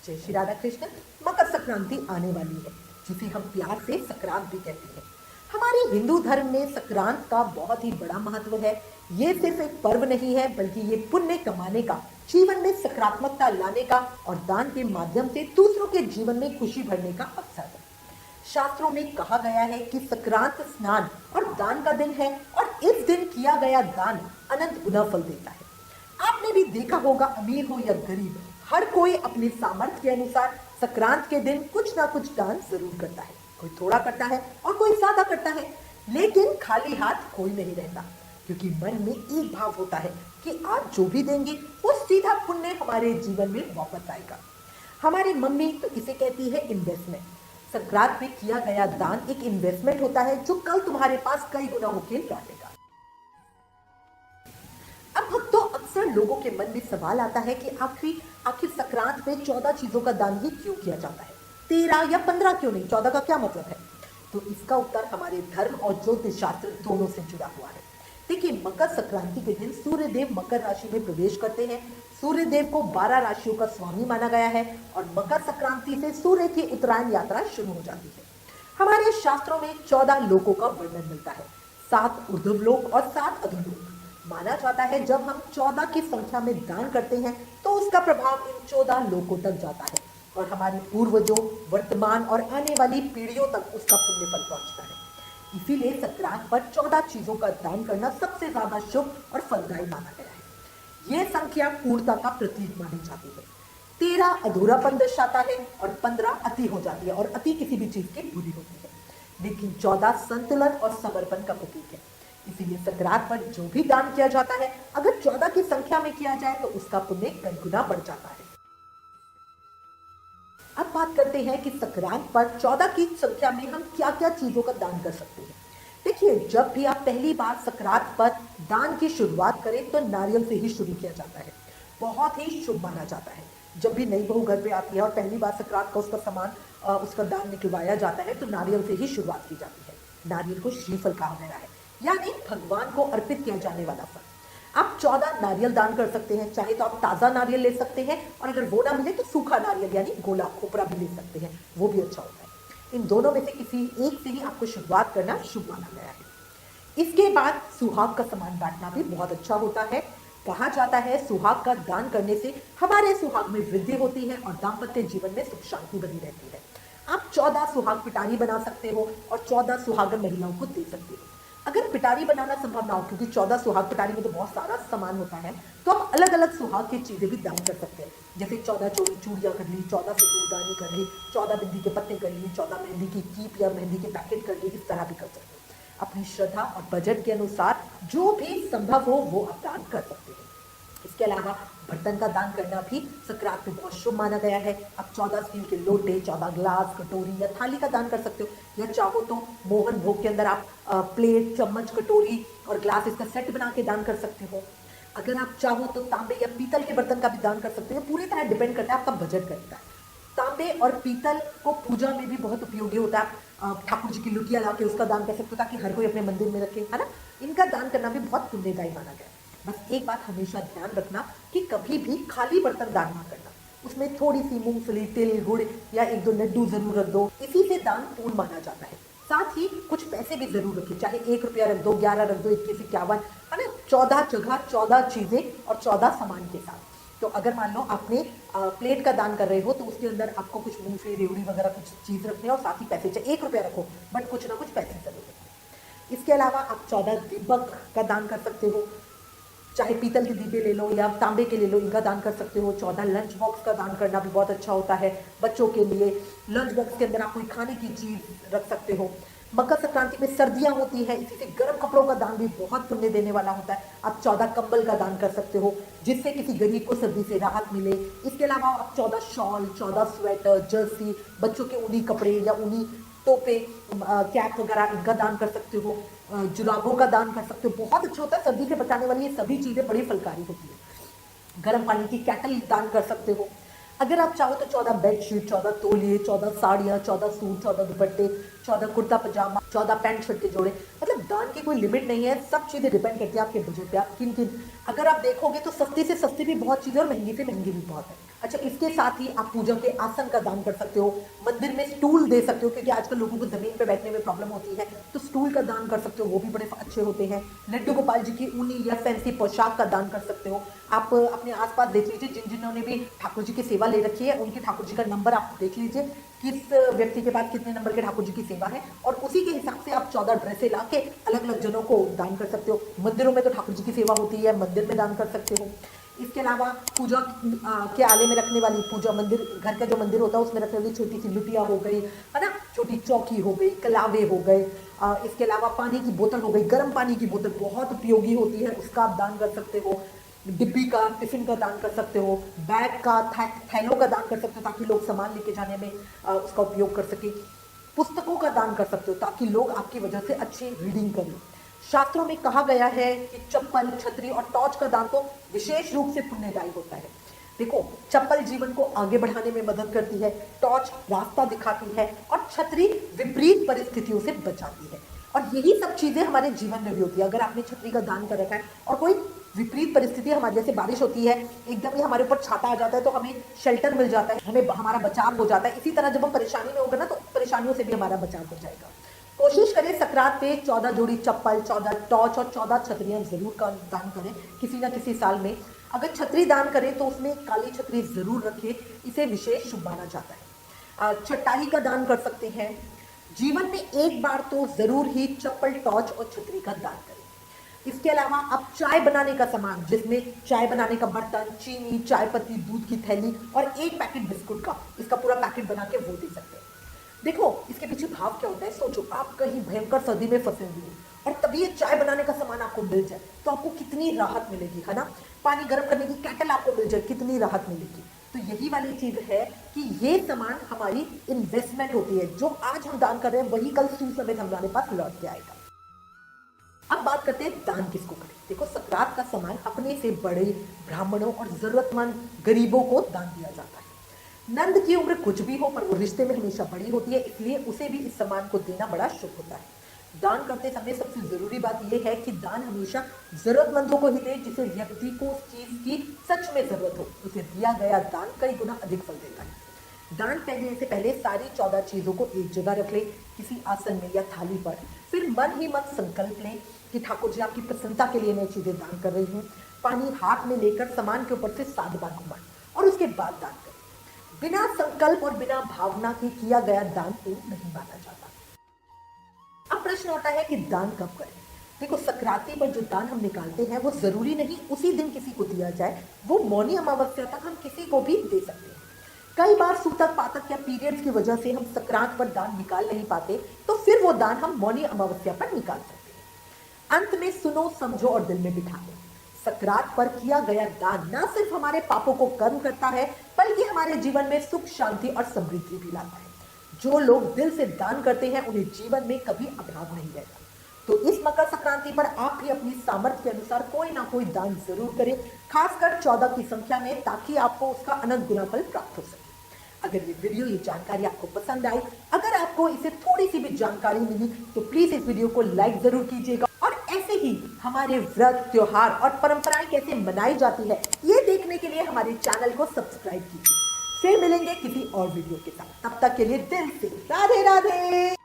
जय श्री राधा कृष्ण। मकर संक्रांति आने वाली है, जिसे हम प्यार से संक्रांत भी कहते हैं। हमारे हिंदू धर्म में संक्रांत का बहुत ही बड़ा महत्व है। ये सिर्फ एक पर्व नहीं है, बल्कि ये पुण्य कमाने का, जीवन में सकारात्मकता लाने का और दान के माध्यम से दूसरों के जीवन में खुशी भरने का अवसर है। शास्त्रों में कहा गया है कि संक्रांत स्नान और दान का दिन है और इस दिन किया गया दान अनंत गुना फल देता है। आपने भी देखा होगा, अमीर हो या गरीब, हर कोई अपने सामर्थ्य के अनुसार संक्रांत के दिन कुछ ना कुछ दान जरूर करता है। कोई थोड़ा करता है और कोई ज्यादा करता है, लेकिन खाली हाथ कोई नहीं रहता, क्योंकि मन में एक भाव होता है कि आज जो भी देंगे वो सीधा पुण्य हमारे जीवन में वापस आएगा। हमारी मम्मी तो इसे कहती है इन्वेस्टमेंट। संक्रांत में किया गया दान एक इन्वेस्टमेंट होता है जो कल तुम्हारे पास कई गुना होकर लौटेगा। अब भक्तों, अक्सर लोगों के मन में सवाल आता है कि आखिर संक्रांत में 14 चीजों का दान ही क्यों किया जाता है, 13 या 15 क्यों नहीं, 14 का क्या मतलब है? तो इसका उत्तर हमारे धर्म और ज्योतिष शास्त्र दोनों से जुड़ा हुआ है। देखिए, मकर संक्रांति के दिन सूर्य देव मकर राशि में प्रवेश करते हैं। सूर्य देव को 12 राशियों का स्वामी माना गया है और मकर संक्रांति से सूर्य की उत्तरायण यात्रा शुरू हो जाती है। हमारे शास्त्रों में 14 लोकों का वर्णन मिलता है, 7 ऊर्ध्व लोक और 7 अधोलोक। माना जाता है जब हम 14 की संख्या में दान करते हैं तो उसका प्रभाव इन 14 लोकों तक जाता है और हमारे पूर्वजों, वर्तमान और आने वाली पीढ़ियों तक उसका पुण्य फल पहुंचता है। इसीलिए संक्रांत पर 14 चीजों का दान करना सबसे ज्यादा शुभ और फलदायी माना गया है। यह संख्या पूर्णता का प्रतीक मानी जाती है। 13 अधूरापन दर्शाता है और 15 अति हो जाती है, और अति किसी भी चीज की बुरी होती है, लेकिन 14 संतुलन और समर्पण का प्रतीक है। इसीलिए संक्रांत पर जो भी दान किया जाता है, अगर 14 की संख्या में किया जाए तो उसका पुण्य कई गुना बढ़ जाता है। अब बात करते हैं कि संक्रांत पर 14 की संख्या में हम क्या क्या चीजों का दान कर सकते हैं। देखिए, जब भी आप पहली बार संक्रांत पर दान की शुरुआत करें तो नारियल से ही शुरू किया जाता है। बहुत ही शुभ माना जाता है। जब भी नई बहू घर पे आती है और पहली बार संक्रांत का उसका सामान, उसका दान निकलवाया जाता है, तो नारियल से ही शुरुआत की जाती है। नारियल को श्रीफल कहा गया है, यानी भगवान को अर्पित किया जाने वाला फल। आप 14 नारियल दान कर सकते हैं। चाहे तो आप ताज़ा नारियल ले सकते हैं, और अगर वो ना मिले तो सूखा नारियल यानी गोला खोपरा भी ले सकते हैं, वो भी अच्छा होता है। इन दोनों में से किसी एक से ही आपको शुरुआत करना शुभ माना गया है। इसके बाद सुहाग का सामान बांटना भी बहुत अच्छा होता है। कहा जाता है सुहाग का दान करने से हमारे सुहाग में वृद्धि होती है और दाम्पत्य जीवन में सुख शांति बनी रहती है। आप 14 सुहाग पिटारी बना सकते हो और 14 सुहागन महिलाओं को दे सकते हो। अगर पिटारी बनाना संभव ना हो, क्योंकि 14 सुहाग पिटारी में तो बहुत सारा सामान होता है, तो आप अलग अलग सुहाग की चीजें भी दान कर सकते हैं। जैसे 14 चूड़ियां कर ली, 14 सिंदूरदानी कर ली, 14 बिंदी के पत्ते कर ली, 14 मेहंदी की कीप या मेहंदी के पैकेट कर ली। इस तरह भी कर सकते हैं। अपनी श्रद्धा और बजट के अनुसार जो भी संभव हो वो आप दान कर सकते हैं। इसके अलावा बर्तन का दान करना भी संक्रांत में बहुत शुभ माना गया है। आप 14 स्टील के लोटे, 14 ग्लास, कटोरी या थाली का दान कर सकते हो, या चाहो तो मोहन भोग के अंदर आप प्लेट, चम्मच, कटोरी और ग्लास इसका सेट बना के दान कर सकते हो। अगर आप चाहो तो तांबे या पीतल के बर्तन का भी दान कर सकते हो। पूरी तरह डिपेंड करता है आपका बजट करता है। तांबे और पीतल को पूजा में भी बहुत उपयोगी होता है। ठाकुर जी की लुटिया ला के उसका दान कर सकते हो, ताकि हर कोई अपने मंदिर में रखे, है ना। इनका दान करना भी बहुत पुण्यदायी माना गया है। बस एक बात हमेशा ध्यान रखना कि कभी भी खाली बर्तन दान ना करना। उसमें थोड़ी सी मूंगफली, तिल, गुड़ या 1-2 लड्डू जरूर रख दो। इसी से दान पूर्ण माना जाता है। साथ ही कुछ पैसे भी जरूर रखिए, चाहे 1 रुपया रख दो, 11 रख दो, 21-51, है ना। 14 जगह 14 चीजें और 14 सामान के साथ। तो अगर मान लो आपने प्लेट का दान कर रहे हो तो उसके अंदर आपको कुछ मूंगफली, रेवड़ी वगैरह कुछ चीज रखनी है, और साथ ही पैसे, चाहे 1 रुपया रखो, बट कुछ ना कुछ पैसे जरूर रखो। इसके अलावा आप 14 दीपक का दान कर सकते हो। चाहे पीतल के दीपे ले लो या तांबे के ले लो, इनका दान कर सकते हो। 14 लंच बॉक्स का दान करना भी बहुत अच्छा होता है बच्चों के लिए। लंच बॉक्स के अंदर आप कोई खाने की चीज रख सकते हो। मकर संक्रांति में सर्दियां होती है, इसी से गर्म कपड़ों का दान भी बहुत पुण्य देने वाला होता है। आप 14 कंबल का दान कर सकते हो, जिससे किसी गरीब को सर्दी से राहत मिले। इसके अलावा आप 14 शॉल, 14 स्वेटर, जर्सी, बच्चों के ऊनी कपड़े या ऊनी टोपे, कैप वगैरह, इनका दान कर सकते हो। जुराबों का दान कर सकते हो, बहुत अच्छा होता है। सर्दी से बचाने वाली ये सभी चीजें बड़ी फलकारी होती है। गर्म पानी की कैटल दान कर सकते हो। अगर आप चाहो तो 14 बेडशीट, 14 तौलिए, 14 साड़ियाँ, 14 सूट, 14 दुपट्टे, 14 कुर्ता पजामा, 14 पैंट शर्ट के जोड़े, मतलब दान की कोई लिमिट नहीं है। सब चीज़ें डिपेंड करती है आपके बजट पे, आप किन किन। अगर आप देखोगे तो सस्ती से सस्ती भी बहुत चीज़ें और महंगी से महंगी भी बहुत है। अच्छा, इसके साथ ही आप पूजा के आसन का दान कर सकते हो, मंदिर में स्टूल दे सकते हो, क्योंकि आजकल लोगों को जमीन पे बैठने में प्रॉब्लम होती है, तो स्टूल का दान कर सकते हो, वो भी बड़े अच्छे होते हैं। लड्डू गोपाल जी की ऊनी या फैंसी पोशाक का दान कर सकते हो। आप अपने आसपास देख लीजिए, जिन जिन्होंने भी ठाकुर जी की सेवा ले रखी है, उनके ठाकुर जी का नंबर आप देख लीजिए, किस व्यक्ति के पास कितने नंबर के ठाकुर जी की सेवा है, और उसी के हिसाब से आप 14 ड्रेसें ला के अलग अलग जनों को दान कर सकते हो। मंदिरों में तो ठाकुर जी की सेवा होती है, मंदिर में दान कर सकते हो। इसके अलावा पूजा के आले में रखने वाली, पूजा मंदिर, घर का जो मंदिर होता है उसमें रखने वाली छोटी सी लुटिया हो गई, है ना, छोटी चौकी हो गई, कलावे हो गए। इसके अलावा पानी की बोतल हो गई, गर्म पानी की बोतल बहुत उपयोगी होती है, उसका आप दान कर सकते हो। डिब्बी का, टिफिन का दान कर सकते हो। बैग का, थैलों का दान कर सकते हो, ताकि लोग सामान लेके जाने में उसका उपयोग कर सके। पुस्तकों का दान कर सकते हो, ताकि लोग आपकी वजह से अच्छी रीडिंग करें। शास्त्रों में कहा गया है कि चप्पल, छतरी और टॉर्च का दान तो विशेष रूप से पुण्यदायी होता है। देखो, चप्पल जीवन को आगे बढ़ाने में मदद करती है, टॉर्च रास्ता दिखाती है, और छतरी विपरीत परिस्थितियों से बचाती है। और यही सब चीजें हमारे जीवन में भी होती है। अगर आपने छतरी का दान कर रखा है और कोई विपरीत परिस्थिति, हमारे जैसे बारिश होती है, एकदम ही हमारे ऊपर छाता आ जाता है, तो हमें शेल्टर मिल जाता है, हमें हमारा बचाव हो जाता है। इसी तरह जब हम परेशानी में होगा ना, तो परेशानियों से भी हमारा बचाव हो जाएगा। कोशिश करें संक्रांत पे 14 जोड़ी चप्पल, 14 टॉर्च और 14 छतरियां जरूर का दान करें किसी ना किसी साल में। अगर छतरी दान करें तो उसमें काली छतरी जरूर रखें, इसे विशेष शुभ माना जाता है। चटाई का दान कर सकते हैं। जीवन में एक बार तो जरूर ही चप्पल, टॉर्च और छतरी का दान करें। इसके अलावा आप चाय बनाने का सामान, जिसमें चाय बनाने का बर्तन, चीनी, चाय पत्ती, दूध की थैली और एक पैकेट बिस्कुट का, इसका पूरा पैकेट बना के वो दे सकते हैं। देखो, इसके पीछे भाव क्या होता है, सोचो, आप कहीं भयंकर सर्दी में फंसे हुए हो और तभी ये चाय बनाने का सामान आपको मिल जाए, तो आपको कितनी राहत मिलेगी, है ना। पानी गर्म करने की केटल आपको मिल जाए, कितनी राहत मिलेगी। तो यही वाली चीज है कि ये सामान हमारी इन्वेस्टमेंट होती है, जो आज हम दान कर रहे हैं वही कल सूद समेत हमारे पास लौट के आएगा। अब बात करते हैं दान किसको करें। देखो, संक्रांत का सामान अपने से बड़े ब्राह्मणों और जरूरतमंद गरीबों को दान दिया जाता है। नंद की उम्र कुछ भी हो, पर वो रिश्ते में हमेशा बड़ी होती है, इसलिए उसे भी इस सम्मान को देना बड़ा शुभ होता है। दान करते समय सबसे जरूरी बात यह है कि दान हमेशा जरूरतमंदों को ही दे, जिसे व्यक्ति को उस चीज की सच में जरूरत हो। उसे दिया गया दान कई गुना अधिक फल देता है। दान करने से पहले सारी 14 चीजों को एक जगह रख ले, किसी आसन में या थाली पर। फिर मन ही मन संकल्प लें कि ठाकुर जी आपकी प्रसन्नता के लिए मैं चीजें दान कर रही हूँ। पानी हाथ में लेकर सामान के ऊपर से 7 बार घुमाएं और उसके बाद दान करें। बिना संकल्प और बिना भावना के किया गया दान तो नहीं माना जाता। अब प्रश्न होता है कि दान कब करें। देखो, संक्रांति पर जो दान हम निकालते हैं वो जरूरी नहीं उसी दिन किसी को दिया जाए, वो मौनी अमावस्या तक हम किसी को भी दे सकते हैं। कई बार सूतक, पातक या पीरियड्स की वजह से हम संक्रांत पर दान निकाल नहीं पाते, तो फिर वो दान हम मौनी अमावस्या पर निकाल सकते हैं। अंत में सुनो, समझो और दिल में बिठा लो, संक्रांत पर किया गया दान न सिर्फ हमारे पापों को कम करता है, बल्कि हमारे जीवन में सुख, शांति और समृद्धि भी लाता है। जो लोग दिल से दान करते हैं उन्हें जीवन में कभी अभाव नहीं रहता। तो इस मकर संक्रांति पर आप भी अपनी सामर्थ्य के अनुसार कोई ना कोई दान जरूर करें, खासकर 14 की संख्या में, ताकि आपको उसका अनंत गुना फल प्राप्त हो सके। अगर ये वीडियो, ये जानकारी आपको पसंद आई, अगर आपको इसे थोड़ी सी भी जानकारी मिली, तो प्लीज इस वीडियो को लाइक जरूर कीजिएगा। और ऐसे ही हमारे व्रत, त्योहार और परंपराएं कैसे मनाई जाती है, ये देखने के लिए हमारे चैनल को सब्सक्राइब कीजिए। फिर मिलेंगे किसी और वीडियो के साथ, तब तक के लिए दिल से राधे राधे।